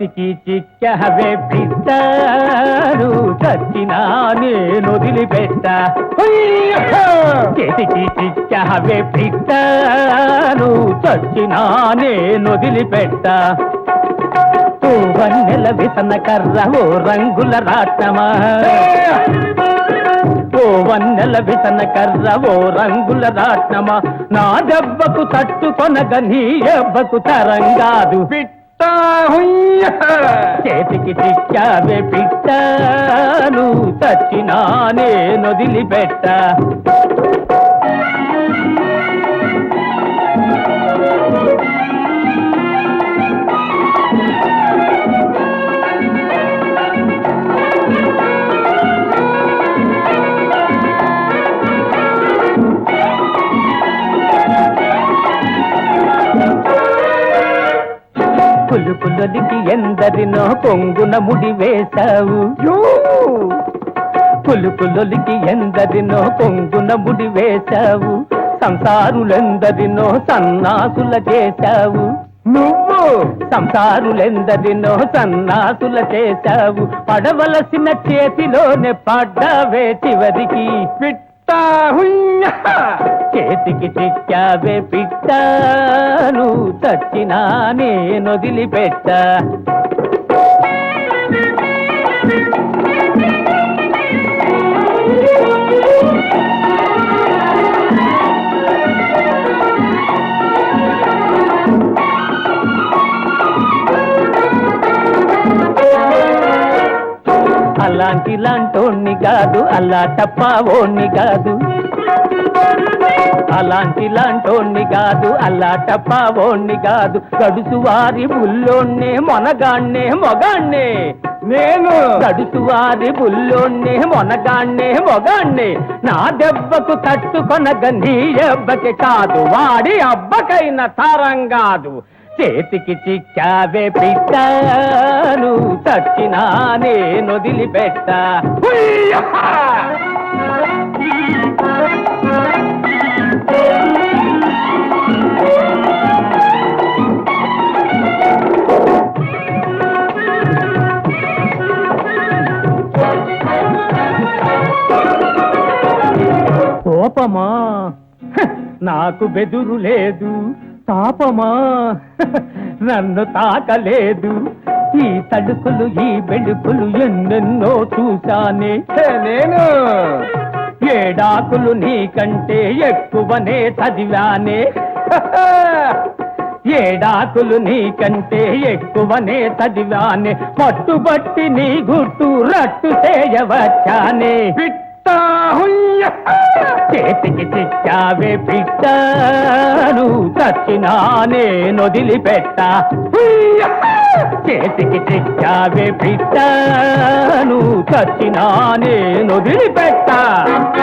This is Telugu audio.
చేతికి చిక్కవే పిట్టాను చచ్చినా నేను వదిలిపెట్ట చేతికి చిక్కవే పిట్టాను చచ్చినా నేను వదిలిపెట్ట వన్నెల విసన కర్ర ఓ రంగుల రాట్నమా ఓ వన్నెల విసన కర్ర ఓ రంగుల రాట్నమా నా దెబ్బకు తట్టుకొనగ నీ దెబ్బకు తరంగాదు చేతికి చిక్కావే పిట్టాను చచ్చినా నేను వదిలిపెట్ట పులుపులొలికి ఎందరినో పొంగున ముడి వేశావు పులుపులొలికి ఎందరినో పొంగున ముడి వేశావు సంసారులెందరినో సన్నాసుల చేశావు నువ్వు సంసారులెందరినో సన్నాసుల చేశావు పడవలసిన చేతిలోనే పడ్డావే చివరికి చేతికి చిక్కావే పిట్టాను చచ్చినా నేను వదిలిపెట్ట అలాంటిలాంటోణ్ణి కాదు అల్లా టప్పావోణ్ణి కాదు అలాంటిలాంటోణ్ణి కాదు అల్లా టప్పావోణ్ణి కాదు గడుసువారి బుల్లోన్నే మొనగాన్నే మొగాన్నే నేను గడుసువారి బుల్లోన్నే మొనగాన్నే మొగాన్నే నా దెబ్బకు తట్టుకొనగ నీ దెబ్బకి కాదు వాడి అబ్బకైన తారంగాదు చేతికి చిక్కావే పిట్టాను చచ్చినా నేను వదిలిపెట్ట కోపమా నాకు బెదురు లేదు తాపమా నన్ను తాకలేదు ఈ తడుకులు ఈ బెడుకులు ఎన్నెన్నో చూశానే నేను ఏడాకులు నీకంటే ఎక్కువనే చదివానే ఏడాకులు నీకంటే ఎక్కువనే చదివానే పట్టుబట్టి నీ గుట్టు రట్టు చేయవచ్చానే చేతికి చిక్కావే పిట్టాను చచ్చినా నేను వదిలిపెట్ట చేతికి చిక్కావే పిట్టాను చచ్చినా నేను వదిలిపెట్ట